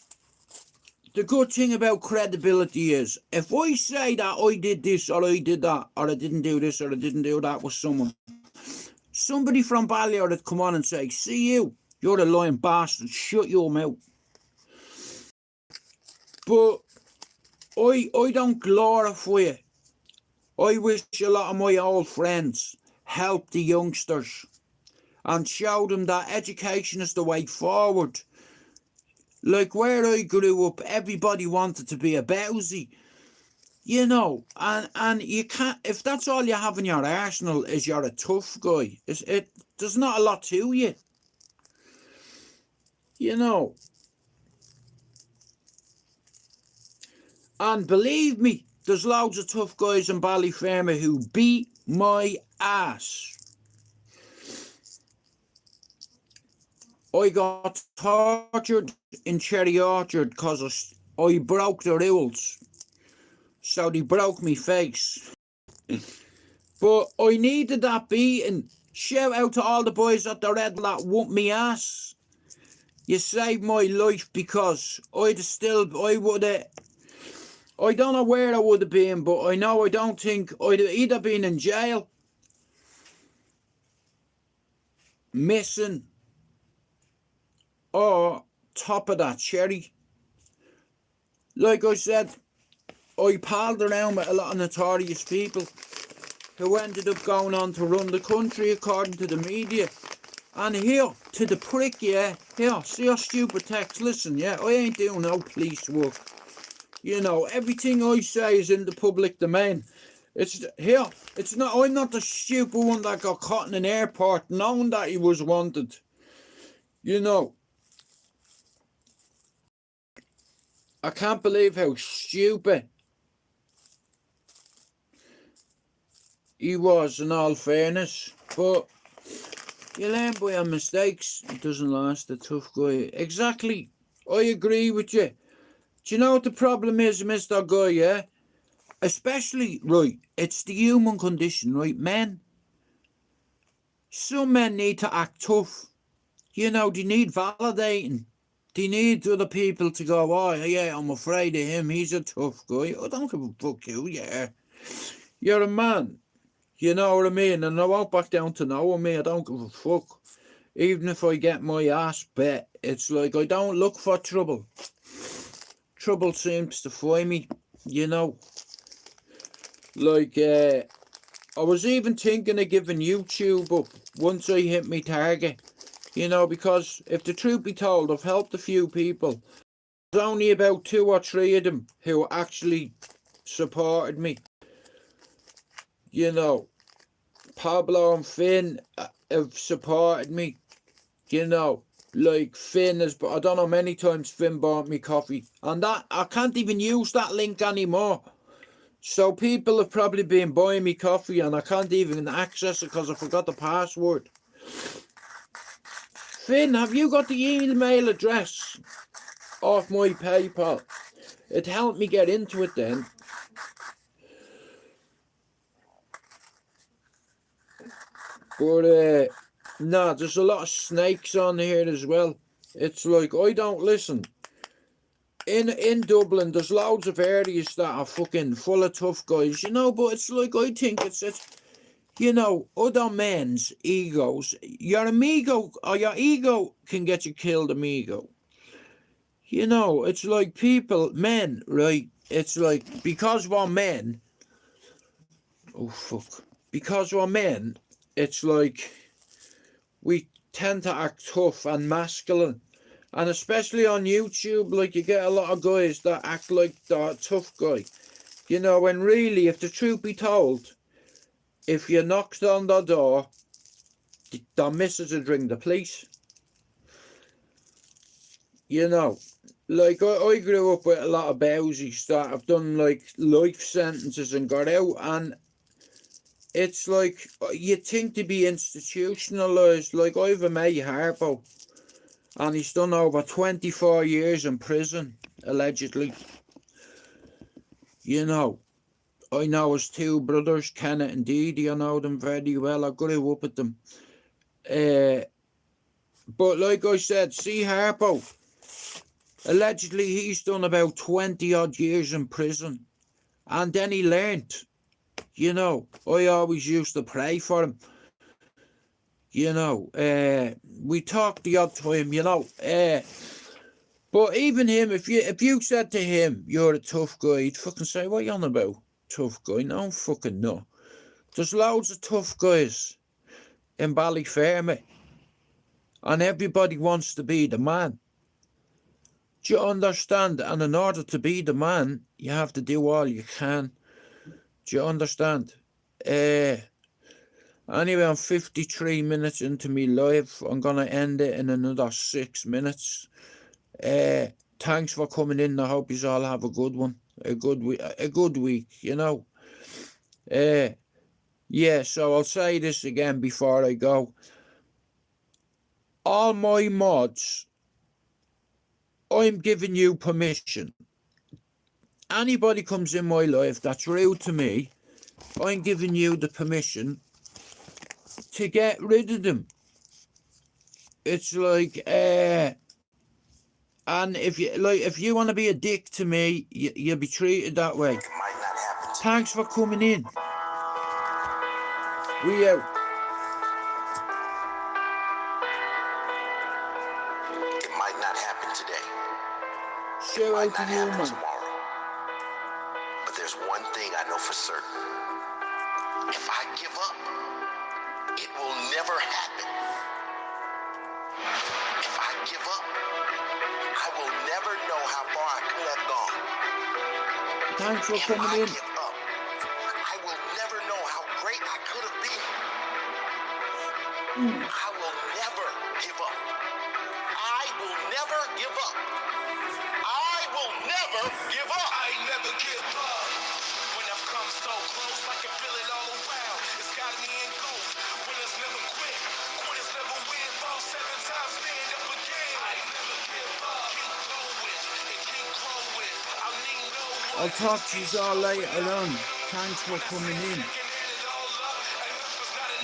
the good thing about credibility is, if I say that I did this, or I did that, or I didn't do this, or I didn't do that with someone, somebody from Ballyer would come on and say, see you, you're a lying bastard, shut your mouth. But I don't glorify it. I wish a lot of my old friends helped the youngsters and show them that education is the way forward. Like where I grew up, everybody wanted to be a bowsy, you know, and you can't, if that's all you have in your arsenal is you're a tough guy, there's not a lot to you, you know. And believe me, there's loads of tough guys in Ballyfermot who beat my ass. I got tortured in Cherry Orchard because I broke the rules. So they broke me face. But I needed that beating. Shout out to all the boys at the Red that whooped me ass. You saved my life, because I don't know where I would have been, but I know I don't think I'd have either been in jail, missing, or top of that cherry. Like I said, I palled around with a lot of notorious people who ended up going on to run the country according to the media. And here, to the prick, yeah, here, see your stupid text, listen, yeah, I ain't doing no police work. You know, everything I say is in the public domain. It's here, it's not, I'm not the stupid one that got caught in an airport knowing that he was wanted. You know, I can't believe how stupid he was, in all fairness. But you learn by your mistakes. It doesn't last, a tough guy. Exactly. I agree with you. Do you know what the problem is, Mr. Guy, yeah? Especially, right, it's the human condition, right? Men. Some men need to act tough. You know, they need validating. They need other people to go, oh, yeah, I'm afraid of him. He's a tough guy. I don't give a fuck who you are. You're a man. You know what I mean? And I won't back down to knowing me. I don't give a fuck. Even if I get my ass bet, it's like I don't look for trouble. Trouble seems to find me, you know. Like, I was even thinking of giving YouTube up once I hit my target. You know, because if the truth be told, I've helped a few people. There's only about 2 or 3 of them who actually supported me. You know, Pablo and Finn have supported me. You know, like Finn has, but I don't know, many times Finn bought me coffee. And that, I can't even use that link anymore. So people have probably been buying me coffee and I can't even access it because I forgot the password. Finn, have you got the email address off my PayPal? It helped me get into it then. But nah, there's a lot of snakes on here as well. It's like, I don't listen. In Dublin, there's loads of areas that are fucking full of tough guys, you know, but it's like, I think it's you know, other men's egos. Your amigo, or your ego can get you killed, amigo. You know, it's like people, men, right? It's like, because we're men, oh fuck, because we're men, it's like, we tend to act tough and masculine. And especially on YouTube, like, you get a lot of guys that act like they're a tough guy. You know, when really, if the truth be told, if you knocked on the door, the missus would ring the police. You know, like, I grew up with a lot of bowsies that have done, like, life sentences and got out, and it's like, you think to be institutionalised. Like, I have a mate, Harpo, and he's done over 24 years in prison, allegedly. You know, I know his two brothers, Kenneth and Didi. I know them very well. I grew up with them. But like I said, see Harpo, allegedly he's done about 20 odd years in prison. And then he learned. You know, I always used to pray for him. You know, we talked the odd time, you know. But even him, if you said to him, you're a tough guy, he'd fucking say, what are you on about? Tough guy? No, fucking no. There's loads of tough guys in Ballyfermot. And everybody wants to be the man. Do you understand? And in order to be the man, you have to do all you can. Do you understand? Anyway, I'm 53 minutes into me live. I'm going to end it in another 6 minutes. Thanks for coming in. I hope you all have a good one. A good week, you know. Yeah, so I'll say this again before I go. All my mods, I'm giving you permission. Anybody comes in my life that's rude to me, I'm giving you the permission to get rid of them. It's like, and if you want to be a dick to me, you'll be treated that way. Thanks for coming in. We out. It might not happen today. Shout out to you, man. Tomorrow. But there's one thing I know for certain. If I give up, it will never happen. If I give up, I will never know how far I could have gone. Thanks for coming in. If I give up, I will never know how great I could have been. I will never give up. I will never give up. I will never give up. I never give up. When I've come so close, I can feel it all around. It's got me in gold. Winners never quit. Quitters never win. Fall 7 times, stand up again. I never give up. Keep going and keep growing. I need no one. I'll talk to you all later on. Thanks for coming in.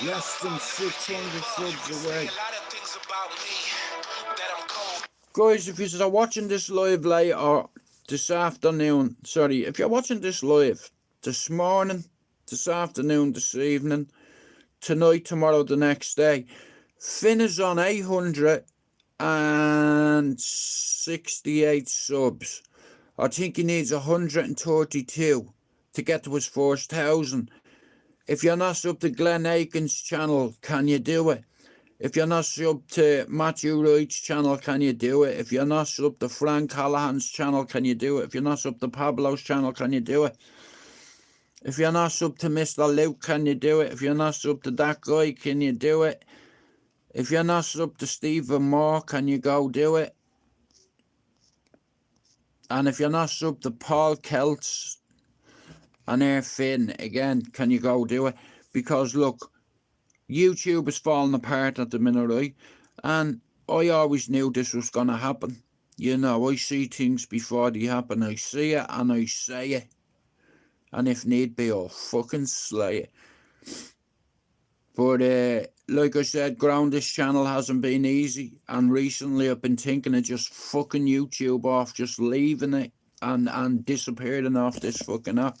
Less than 600 subs away. Guys, if you're watching this live later this afternoon, sorry, if you're watching this live this morning, this afternoon, this evening, tonight, tomorrow, the next day, Finn is on 868 subs. I think he needs 132 to get to his first 1,000. If you're not subbed to Glenn Aiken's channel, can you do it? If you're not subbed to Matthew Wright's channel, can you do it? If you're not subbed to Frank Callahan's channel, can you do it? If you're not subbed to Pablo's channel, can you do it? If you're not sub to Mr. Luke, can you do it? If you're not sub to that guy, can you do it? If you're not sub to Stephen Moore, can you go do it? And if you're not sub to Paul Kelts and Air Finn, again, can you go do it? Because look, YouTube is falling apart at the minute, right? And I always knew this was going to happen. You know, I see things before they happen. I see it and I say it. And if need be, I'll fucking slay it. But like I said, growing this channel hasn't been easy. And recently I've been thinking of just fucking YouTube off, just leaving it and disappearing off this fucking app.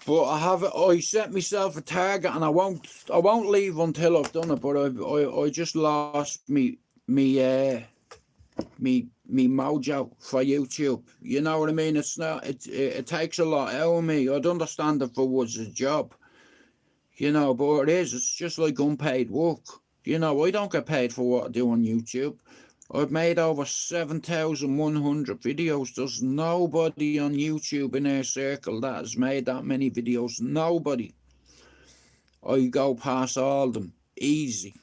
But I set myself a target, and I won't leave until I've done it. But I just lost me mojo for YouTube. You know what I mean? It's not. It takes a lot out of me. I'd understand if it was a job, you know, but it is. It's just like unpaid work. You know, I don't get paid for what I do on YouTube. I've made over 7,100 videos. There's nobody on YouTube in our circle that has made that many videos. Nobody. I go past all of them. Easy.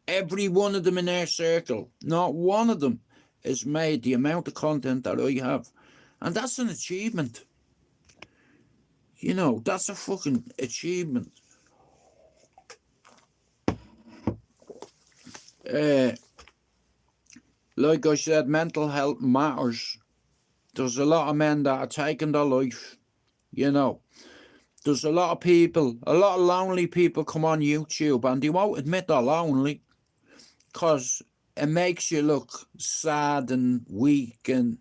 Every one of them in our circle, not one of them has made the amount of content that I have. And that's an achievement. You know, that's a fucking achievement. Like I said, mental health matters. There's a lot of men that are taking their life, you know. There's a lot of people, a lot of lonely people come on YouTube and they won't admit they're lonely because it makes you look sad and weak and,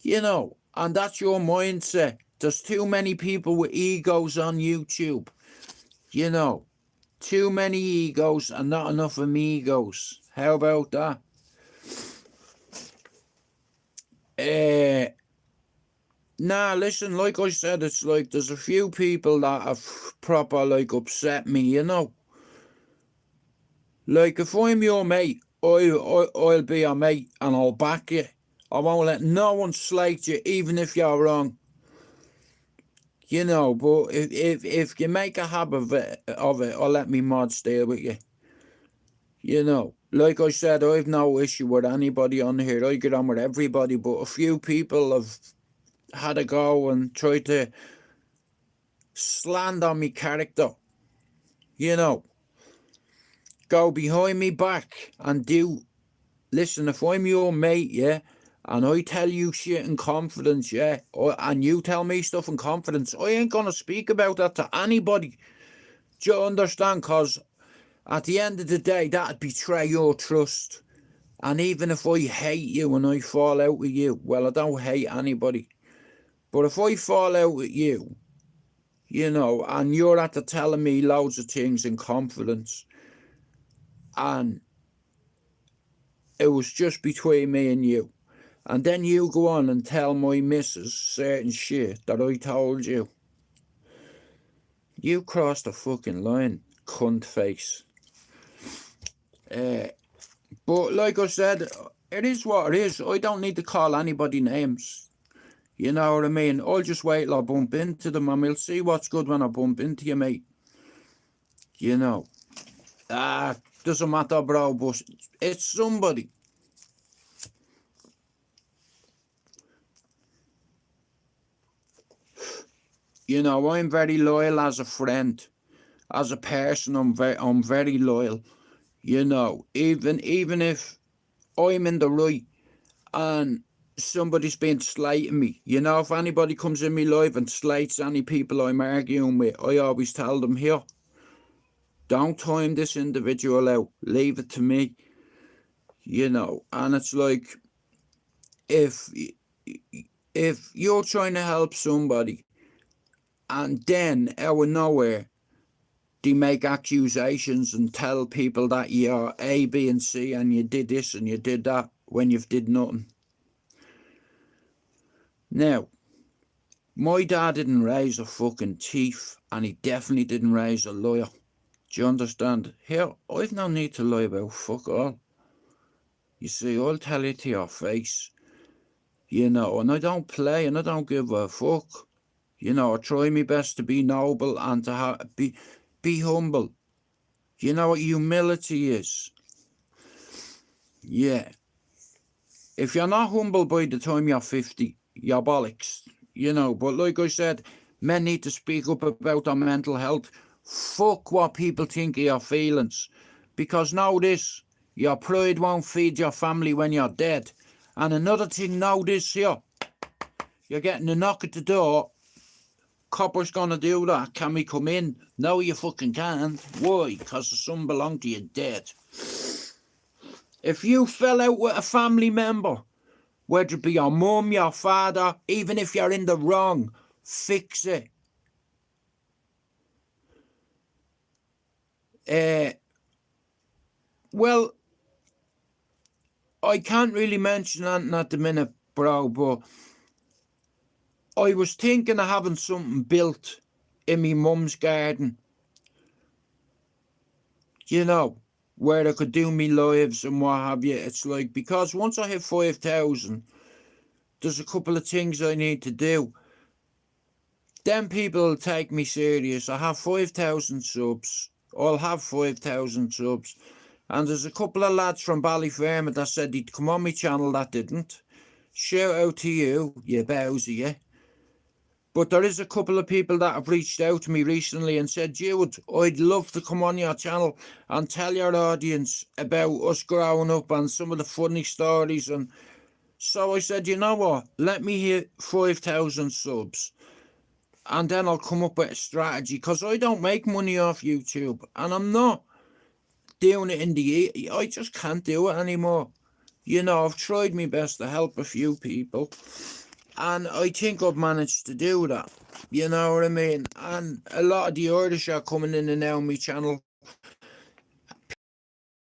you know, and that's your mindset. There's too many people with egos on YouTube, you know. Too many egos and not enough amigos. How about that? Nah, listen, like I said, it's like there's a few people that have proper, like, upset me, you know. Like, if I'm your mate, I'll be your mate and I'll back you. I won't let no one slate you, even if you're wrong. You know, but if you make a habit of it, I'll let me mods deal with you. You know, like I said, I have no issue with anybody on here. I get on with everybody, but a few people have had a go and tried to slander me character. You know, go behind me back and do. Listen, if I'm your mate, yeah, and I tell you shit in confidence, yeah, and you tell me stuff in confidence, I ain't gonna speak about that to anybody. Do you understand? Because at the end of the day, that'd betray your trust. And even if I hate you and I fall out with you, well, I don't hate anybody. But if I fall out with you, you know, and you're after telling me loads of things in confidence, and it was just between me and you, and then you go on and tell my missus certain shit that I told you, you crossed the fucking line, cunt face. But like I said, it is what it is. I don't need to call anybody names. You know what I mean? I'll just wait till I bump into them and we'll see what's good when I bump into you, mate. You know. Doesn't matter, bro, but it's somebody. You know, I'm very loyal as a friend. As a person, I'm very loyal. You know, even if I'm in the right and somebody's been slating me, you know, if anybody comes in me live and slates any people I'm arguing with, I always tell them, here, don't time this individual out, leave it to me. You know, and it's like, if you're trying to help somebody and then out of nowhere they make accusations and tell people that you're A, B and C and you did this and you did that when you've did nothing. Now, my dad didn't raise a fucking thief and he definitely didn't raise a liar. Do you understand? Here, I've no need to lie about fuck all. You see, I'll tell you to your face. You know, and I don't play and I don't give a fuck. You know, I try my best to be noble and to be humble. You know what humility is? Yeah. If you're not humble by the time you're 50, you're bollocks. You know, but like I said, men need to speak up about their mental health. Fuck what people think of your feelings. Because know this, your pride won't feed your family when you're dead. And another thing, know this here. You're getting a knock at the door. Copper's gonna do that. Can we come in? No, you fucking can't. Why? Because the son belonged to you dead. If you fell out with a family member, whether it be your mum, your father, even if you're in the wrong, fix it. Well, I can't really mention anything at the minute, bro, but I was thinking of having something built in my mum's garden. You know, where I could do me lives and what have you. It's like, because once I hit 5,000, there's a couple of things I need to do. Then people will take me serious. I have 5,000 subs. I'll have 5,000 subs. And there's a couple of lads from Ballyfermot that said they'd come on my channel that didn't. Shout out to you, you bowsy, yeah. But there is a couple of people that have reached out to me recently and said, Jude, I'd love to come on your channel and tell your audience about us growing up and some of the funny stories. And so I said, you know what, let me hit 5,000 subs. And then I'll come up with a strategy, because I don't make money off YouTube. And I'm not doing it in the... I just can't do it anymore. You know, I've tried my best to help a few people. And I think I've managed to do that. You know what I mean? And a lot of the Irish are coming in and out on my channel.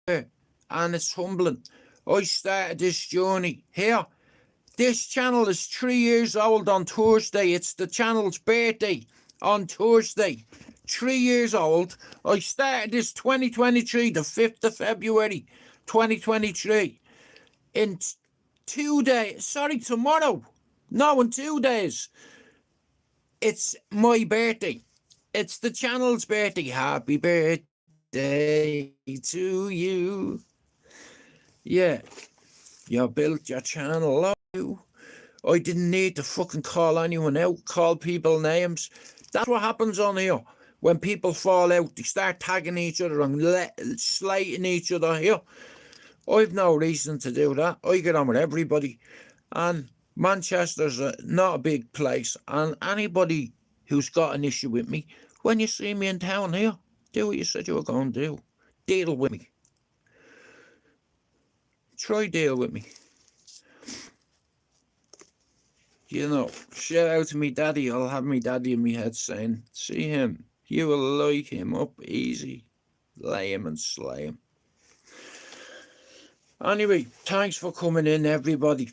And it's humbling. I started this journey here. This channel is 3 years old on Thursday. It's the channel's birthday on Thursday. 3 years old. I started this 2023, the 5th of February, 2023. In 2 days, sorry, tomorrow. No, in 2 days. It's my birthday. It's the channel's birthday. Happy birthday to you. Yeah. You built your channel. I didn't need to fucking call anyone out, call people names. That's what happens on here. When people fall out, they start tagging each other and slating each other here. I've no reason to do that. I get on with everybody. And Manchester's not a big place. And anybody who's got an issue with me, when you see me in town here, do what you said you were going to do. Deal with me. Try deal with me. You know, shout out to me daddy. I'll have me daddy in my head saying, see him, you will like him up easy. Lay him and slay him. Anyway, thanks for coming in, everybody.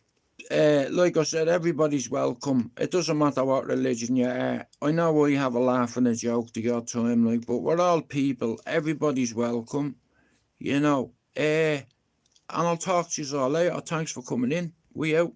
Like I said, everybody's welcome. It doesn't matter what religion you are. I know I have a laugh and a joke the odd time, like, but we're all people. Everybody's welcome. You know, and I'll talk to you all later. Thanks for coming in. We out.